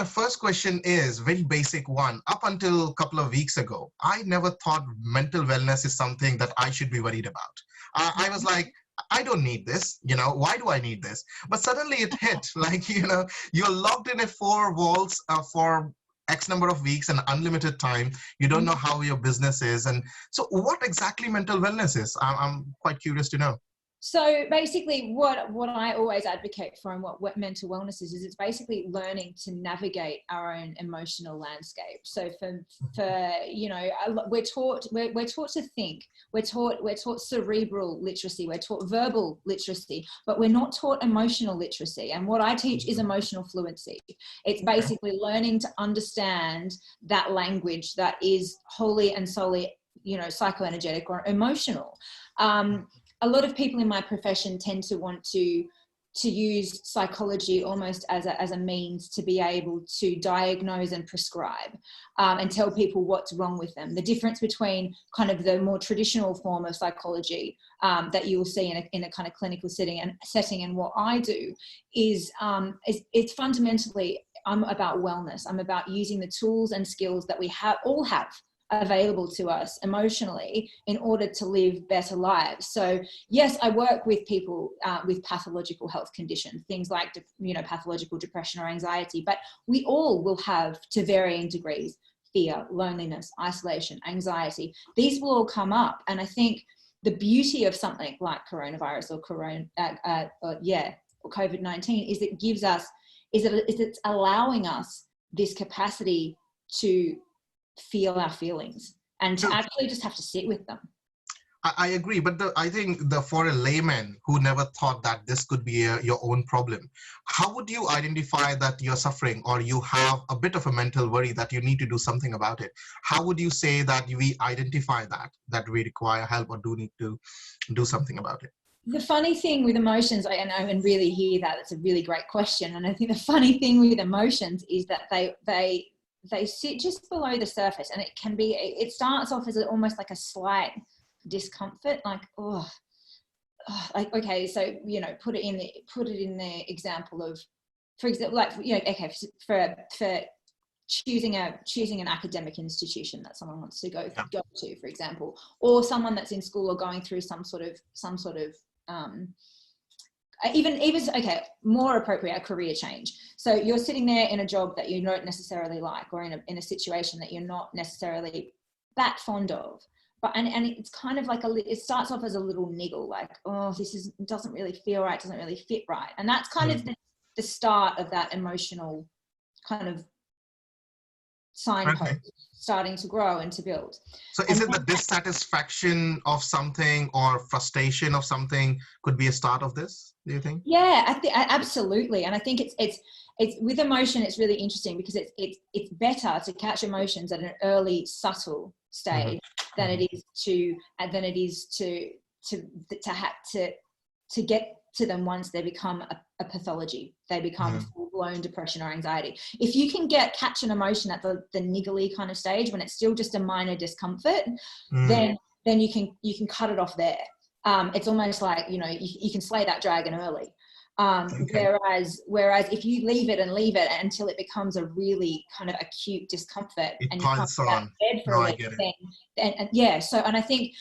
my first question is very basic one. Up until a couple of weeks ago, I never thought mental wellness is something that I should be worried about. I was like, I don't need this, why do I need this? But suddenly it hit, like, you're locked in a four walls for X number of weeks and unlimited time. You don't know how your business is. And so what exactly mental wellness is? I'm quite curious to know. So basically what I always advocate for and what mental wellness is it's basically learning to navigate our own emotional landscape. So for we're taught to think, we're taught cerebral literacy, we're taught verbal literacy, but we're not taught emotional literacy. And what I teach is emotional fluency. It's basically learning to understand that language that is wholly and solely, psychoenergetic or emotional. A lot of people in my profession tend to want to use psychology almost as a means to be able to diagnose and prescribe and tell people what's wrong with them. The difference between kind of the more traditional form of psychology that you will see in a kind of clinical setting and what I do is it's fundamentally, I'm about wellness. I'm about using the tools and skills that we all have available to us emotionally in order to live better lives. So yes, I work with people with pathological health conditions, things like pathological depression or anxiety, but we all will have, to varying degrees, fear, loneliness, isolation, anxiety. These will all come up, and I think the beauty of something like coronavirus or COVID-19 is it gives us, it's allowing us this capacity to feel our feelings and to actually just have to sit with them. I agree, but I think for a layman who never thought that this could be your own problem, how would you identify that you're suffering or you have a bit of a mental worry that you need to do something about it? How would you say that we identify that we require help or do need to do something about it? The funny thing with emotions, and I really hear that, it's a really great question. And I think the funny thing with emotions is that they sit just below the surface, and it starts off as almost like a slight discomfort, like, like, okay, so, put it in the example of, for example, like, okay, for choosing an academic institution that someone wants to go to, for example, or someone that's in school or going through some sort of even okay, more appropriate, a career change. So you're sitting there in a job that you don't necessarily like, or in a situation that you're not necessarily that fond of. But and it's kind of like it starts off as a little niggle, like, this doesn't really feel right, doesn't really fit right, and that's kind of the start of that emotional kind of signpost starting to grow and to build. So is it the dissatisfaction of something or frustration of something could be a start of this, do you think? Yeah, absolutely. And I think it's with emotion, it's really interesting because it's better to catch emotions at an early, subtle stage than it is to get to them once they become a pathology. They become full-blown depression or anxiety. If you can catch an emotion at the niggly kind of stage when it's still just a minor discomfort, then you can cut it off there. It's almost like, you can slay that dragon early. Whereas if you leave it until it becomes a really kind of acute discomfort and you can't get out of bed for a week, and I think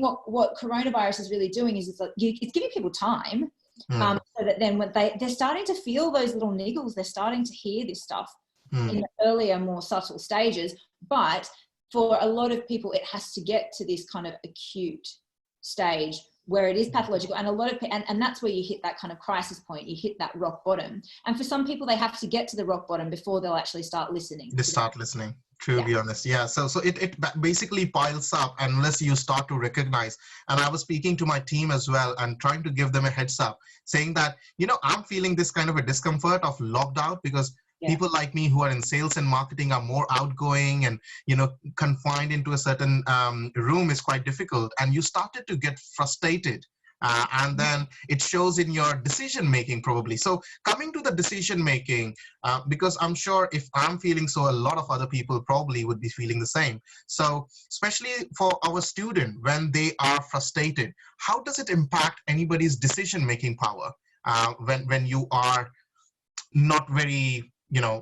what coronavirus is really doing is it's giving people time, so that then when they're starting to feel those little niggles, they're starting to hear this stuff in the earlier, more subtle stages. But for a lot of people, it has to get to this kind of acute stage where it is pathological, and a lot of and that's where you hit that kind of crisis point. You hit that rock bottom, and for some people, they have to get to the rock bottom before they'll actually start listening. To be honest, so it basically piles up unless you start to recognize. And I was speaking to my team as well and trying to give them a heads up, saying that I'm feeling this kind of a discomfort of locked out because people like me who are in sales and marketing are more outgoing, and confined into a certain room is quite difficult, and you started to get frustrated, and then it shows in your decision making probably. So coming to the decision making, because I'm sure if I'm feeling so, a lot of other people probably would be feeling the same. So especially for our student, when they are frustrated, how does it impact anybody's decision making power when you are not very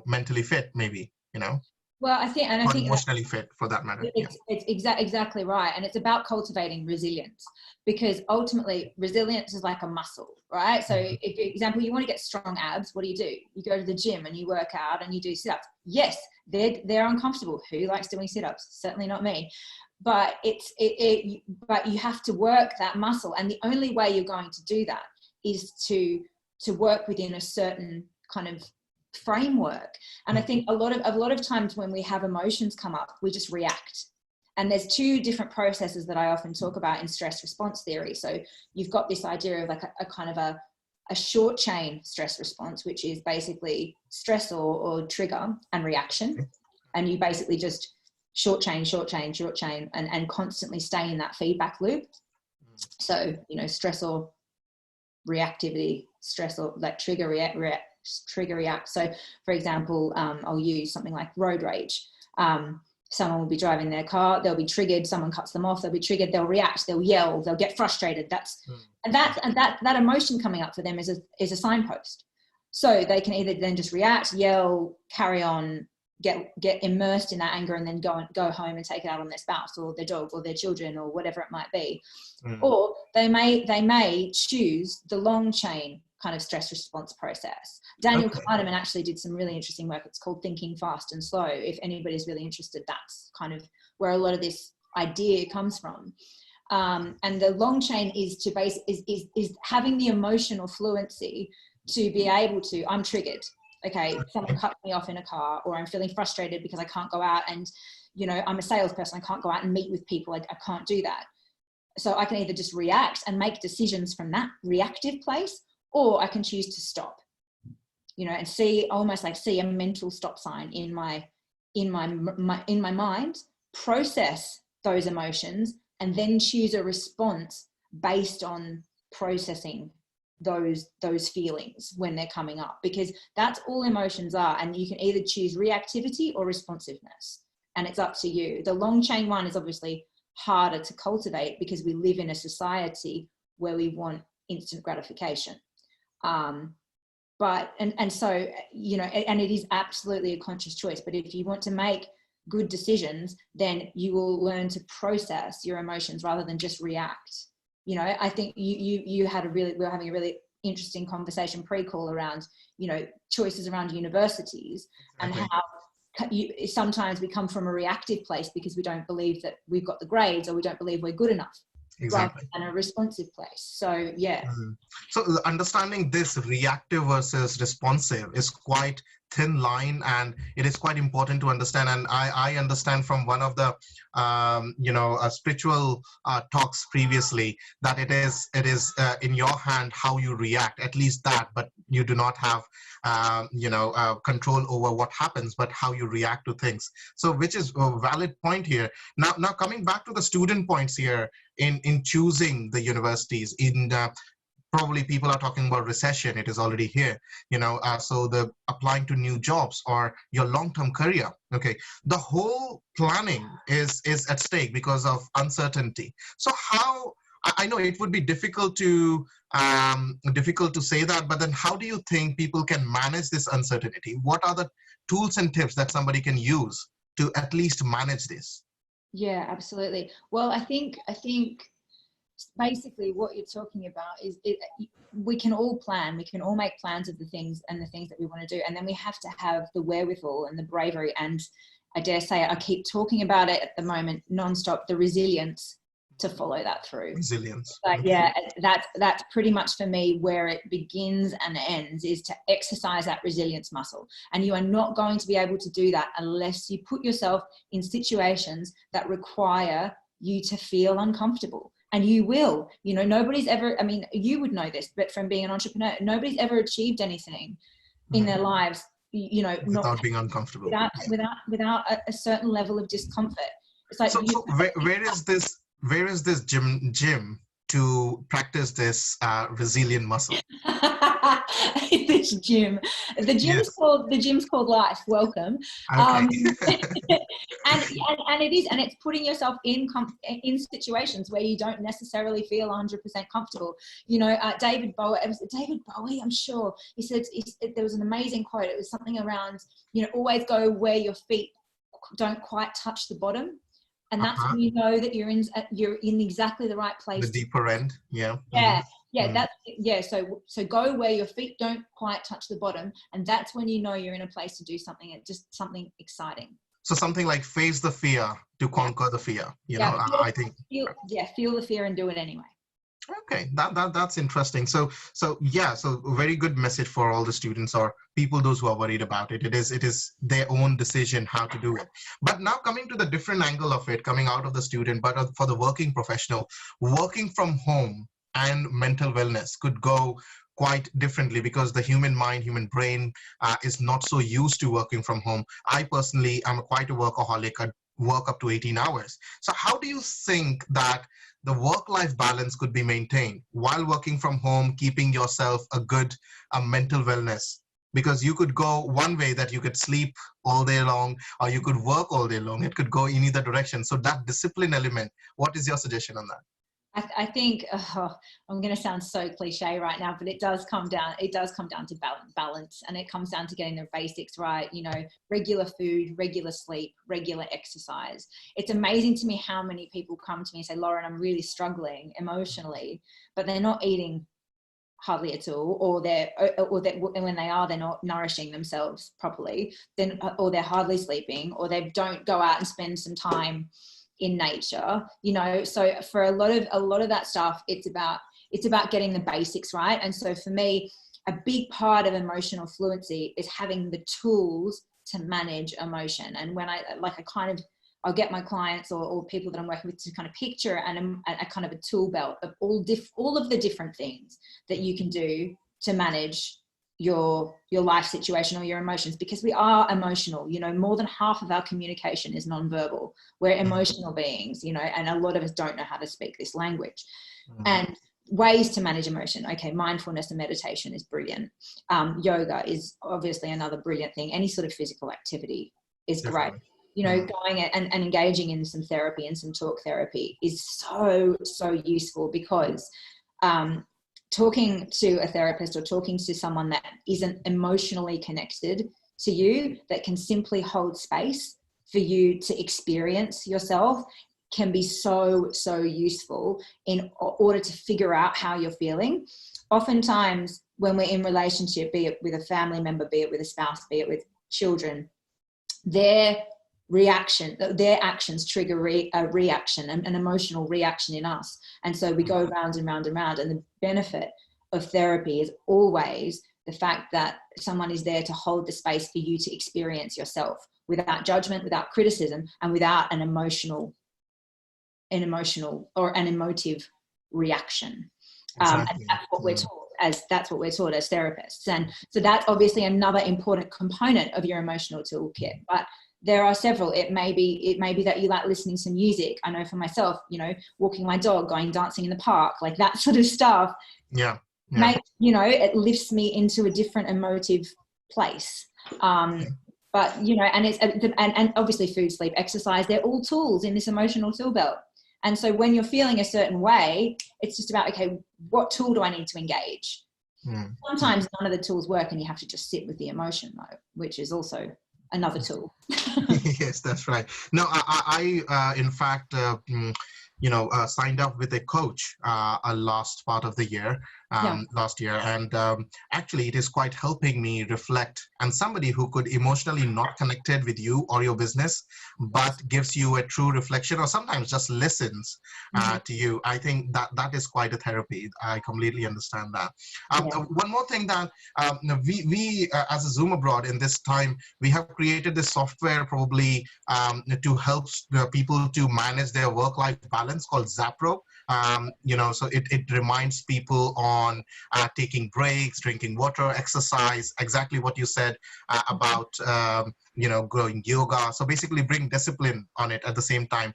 mentally fit, maybe, Well, I think or emotionally fit for that matter. It's exactly right. And it's about cultivating resilience, because ultimately resilience is like a muscle, right? So if, for example, you want to get strong abs, what do? You go to the gym and you work out and you do sit-ups. Yes, they're uncomfortable. Who likes doing sit-ups? Certainly not me. But but you have to work that muscle. And the only way you're going to do that is to work within a certain kind of framework. And I think a lot of times when we have emotions come up, we just react. And there's two different processes that I often talk about in stress response theory. So you've got this idea of like a kind of a short chain stress response, which is basically stress or trigger and reaction. And you basically just short chain and constantly stay in that feedback loop. So, stress or reactivity, stress or like trigger react. So for example, I'll use something like road rage. Someone will be driving their car, they'll be triggered, someone cuts them off, they'll be triggered, they'll react, they'll yell, they'll get frustrated. That emotion coming up for them is a signpost. So they can either then just react, yell, carry on, get immersed in that anger, and then go home and take it out on their spouse or their dog or their children or whatever it might be. Or they may choose the long chain kind of stress response process. Daniel Kahneman actually did some really interesting work. It's called Thinking Fast and Slow. If anybody's really interested, that's kind of where a lot of this idea comes from. And the long chain is is having the emotional fluency to be able to, I'm triggered. Okay, someone cuts me off in a car, or I'm feeling frustrated because I can't go out and, I'm a salesperson. I can't go out and meet with people. I can't do that. So I can either just react and make decisions from that reactive place, or I can choose to stop, and see a mental stop sign in my mind, process those emotions, and then choose a response based on processing those feelings when they're coming up, because that's all emotions are. And you can either choose reactivity or responsiveness, and it's up to you. The long chain one is obviously harder to cultivate because we live in a society where we want instant gratification. So, and it is absolutely a conscious choice. But if you want to make good decisions, then you will learn to process your emotions rather than just react. I think we were having a really interesting conversation pre-call around, choices around universities and how sometimes we come from a reactive place because we don't believe that we've got the grades, or we don't believe we're good enough. Exactly. Rather than a responsive place. So, yeah. So understanding this reactive versus responsive is quite thin line, and it is quite important to understand. And I understand from one of the spiritual talks previously that it is in your hand how you react, at least that, but you do not have control over what happens, but how you react to things. So which is a valid point here. Now coming back to the student points here in choosing the universities, probably people are talking about recession. It is already here, so the applying to new jobs or your long-term career. Okay, the whole planning is at stake because of uncertainty. So how, I know it would be difficult to say that, but then how do you think people can manage this uncertainty? What are the tools and tips that somebody can use to at least manage this? Yeah, absolutely. Well, I think basically what you're talking about is we can all plan, we can all make plans of the things that we want to do, and then we have to have the wherewithal and the bravery, and I dare say I keep talking about it at the moment nonstop, the resilience to follow that through. Resilience. But yeah, that's pretty much for me where it begins and ends, is to exercise that resilience muscle. And you are not going to be able to do that unless you put yourself in situations that require you to feel uncomfortable. And you will, nobody's ever, I mean, you would know this, but from being an entrepreneur, nobody's ever achieved anything in their lives, without being uncomfortable, without a certain level of discomfort. It's like, so where is this gym to practice this resilient muscle? The this gym. The gym's called life. Welcome. Okay. And it is, and it's putting yourself in situations where you don't necessarily feel 100% comfortable. You know, David Bowie, I'm sure he said, there was an amazing quote. It was something around, you know, always go where your feet don't quite touch the bottom. And that's when you know that you're in exactly the right place. The deeper end. Yeah. Yeah. Yeah. So go where your feet don't quite touch the bottom. And that's when you know you're in a place to do something, just something exciting. So something like face the fear to conquer the fear, I think. Feel the fear and do it anyway. Okay, that's interesting. So very good message for all the students or people, those who are worried about it. It is their own decision how to do it. But now coming to the different angle of it, coming out of the student, but for the working professional, working from home and mental wellness could go quite differently because the human mind, human brain is not so used to working from home. I personally am quite a workaholic. I work up to 18 hours. So how do you think that the work-life balance could be maintained while working from home, keeping yourself a good mental wellness? Because you could go one way, that you could sleep all day long, or you could work all day long. It could go in either direction. So that discipline element, what is your suggestion on that? I think I'm going to sound so cliche right now, but it does come down to balance, and it comes down to getting the basics right. You know, regular food, regular sleep, regular exercise. It's amazing to me how many people come to me and say, Lauran, I'm really struggling emotionally, but they're not eating hardly at all, or when they are, they're not nourishing themselves properly, or they're hardly sleeping, or they don't go out and spend some time in nature, you know. So for a lot of that stuff, it's about getting the basics right. And so for me, a big part of emotional fluency is having the tools to manage emotion. And when I'll get my clients or people that I'm working with to kind of picture a kind of a tool belt of all of the different things that you can do to manage your life situation or your emotions, because we are emotional. You know, more than half of our communication is nonverbal. We're emotional beings, you know, and a lot of us don't know how to speak this language. And ways to manage emotion. Okay, mindfulness and meditation is brilliant. Yoga is obviously another brilliant thing. Any sort of physical activity is great. You know, going and engaging in some therapy and some talk therapy is so useful, because talking to a therapist or talking to someone that isn't emotionally connected to you, that can simply hold space for you to experience yourself, can be so useful in order to figure out how you're feeling. Oftentimes when we're in relationship, be it with a family member, be it with a spouse, be it with children, their actions trigger a reaction, an emotional reaction in us. And so we go round and round and round. And the benefit of therapy is always the fact that someone is there to hold the space for you to experience yourself without judgment, without criticism, and without an emotional or an emotive reaction. Exactly. And that's what we're taught as therapists. And so that's obviously another important component of your emotional toolkit. But there are several. It may be that you like listening to music. I know for myself, you know, walking my dog, going dancing in the park, like that sort of stuff. Yeah. You know, it lifts me into a different emotive place. But you know, and obviously food, sleep, exercise, they're all tools in this emotional tool belt. And so when you're feeling a certain way, it's just about, okay, what tool do I need to engage? Sometimes none of the tools work and you have to just sit with the emotion though, which is also another tool. Yes, that's right. No, I in fact, signed up with a coach last part of the year, last year. And actually, it is quite helping me reflect. And somebody who could emotionally not connected with you or your business, but gives you a true reflection, or sometimes just listens to you. I think that is quite a therapy. I completely understand that. One more thing that we as a Zoom Abroad in this time, we have created this software probably to help people to manage their work-life balance called Zapro. So it reminds people on taking breaks, drinking water, exercise, exactly what you said about, growing yoga. So basically bring discipline on it at the same time,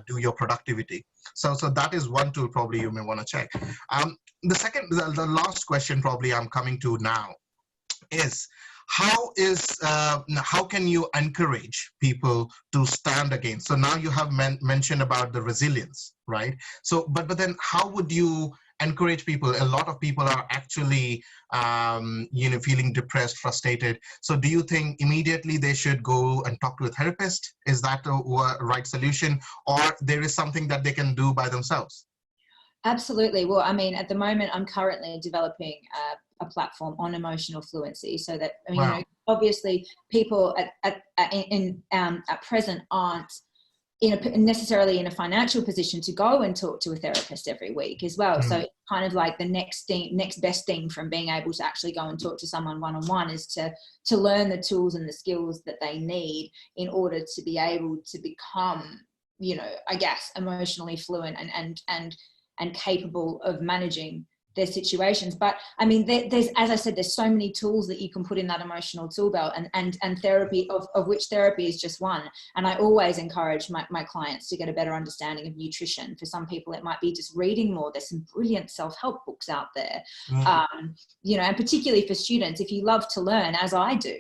do your productivity. So that is one tool probably you may want to check. The last question probably I'm coming to now. is, how can you encourage people to stand against? So now you have mentioned about the resilience, right? So, but then how would you encourage people? A lot of people are actually, feeling depressed, frustrated. So do you think immediately they should go and talk to a therapist? Is that the right solution, or there is something that they can do by themselves? Absolutely. Well, I mean, at the moment, I'm currently developing a platform on emotional fluency, so that, I mean, Wow. you know, obviously people at present aren't necessarily in a financial position to go and talk to a therapist every week as well. So it's kind of like the next best thing from being able to actually go and talk to someone one-on-one is to learn the tools and the skills that they need in order to be able to become, you know, I guess, emotionally fluent and capable of managing their situations. But I mean, there's, as I said, there's so many tools that you can put in that emotional tool belt, and therapy, of which therapy is just one. And I always encourage my clients to get a better understanding of nutrition. For some people, it might be just reading more. There's some brilliant self-help books out there. You know, and particularly for students, if you love to learn, as I do,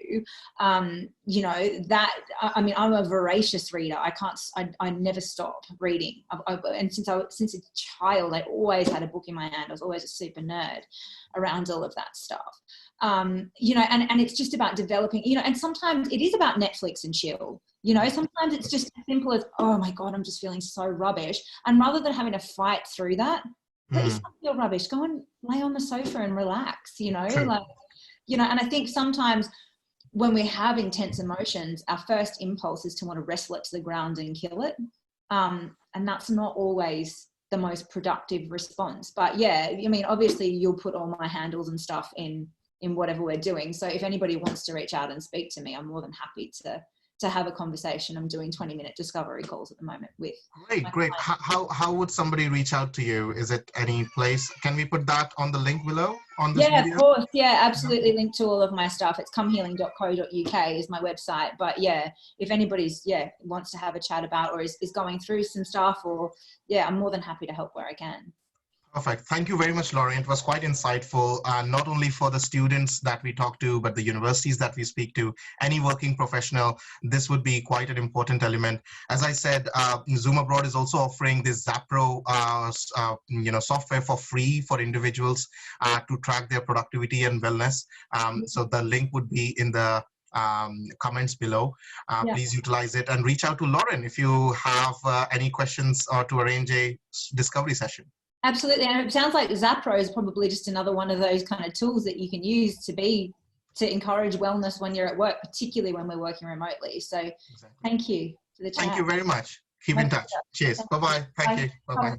you know, that, I mean, I'm a voracious reader. I never stop reading. And since a child, I always had a book in my hand. I was always a super nerd around all of that stuff. You know, and it's just about developing, you know, and sometimes it is about Netflix and chill. You know, sometimes it's just as simple as, oh my God, I'm just feeling so rubbish. And rather than having to fight through that, let yourself feel rubbish. Go and lay on the sofa and relax, you know, like, you know, and I think sometimes when we have intense emotions, our first impulse is to want to wrestle it to the ground and kill it. And that's not always the most productive response. But yeah, I mean, obviously you'll put all my handles and stuff in whatever we're doing. So if anybody wants to reach out and speak to me, I'm more than happy to have a conversation. I'm doing 20-minute discovery calls at the moment with. Great. How would somebody reach out to you? Is it any place? Can we put that on the link below on this video? Of course. Yeah, absolutely. Link to all of my stuff. It's comehealing.co.uk is my website. But yeah, if anybody's, wants to have a chat about, or is going through some stuff, or I'm more than happy to help where I can. Perfect. Thank you very much, Lauran. It was quite insightful, not only for the students that we talk to, but the universities that we speak to, any working professional. This would be quite an important element. As I said, Zoom Abroad is also offering this Zapro software for free for individuals to track their productivity and wellness. So the link would be in the comments below. Please utilize it and reach out to Lauran if you have any questions or to arrange a discovery session. Absolutely. And it sounds like Zapro is probably just another one of those kind of tools that you can use to encourage wellness when you're at work, particularly when we're working remotely. So Thank you for the chat. Thank you very much. Keep in touch. Cheers. Bye-bye. Thank you. Bye-bye.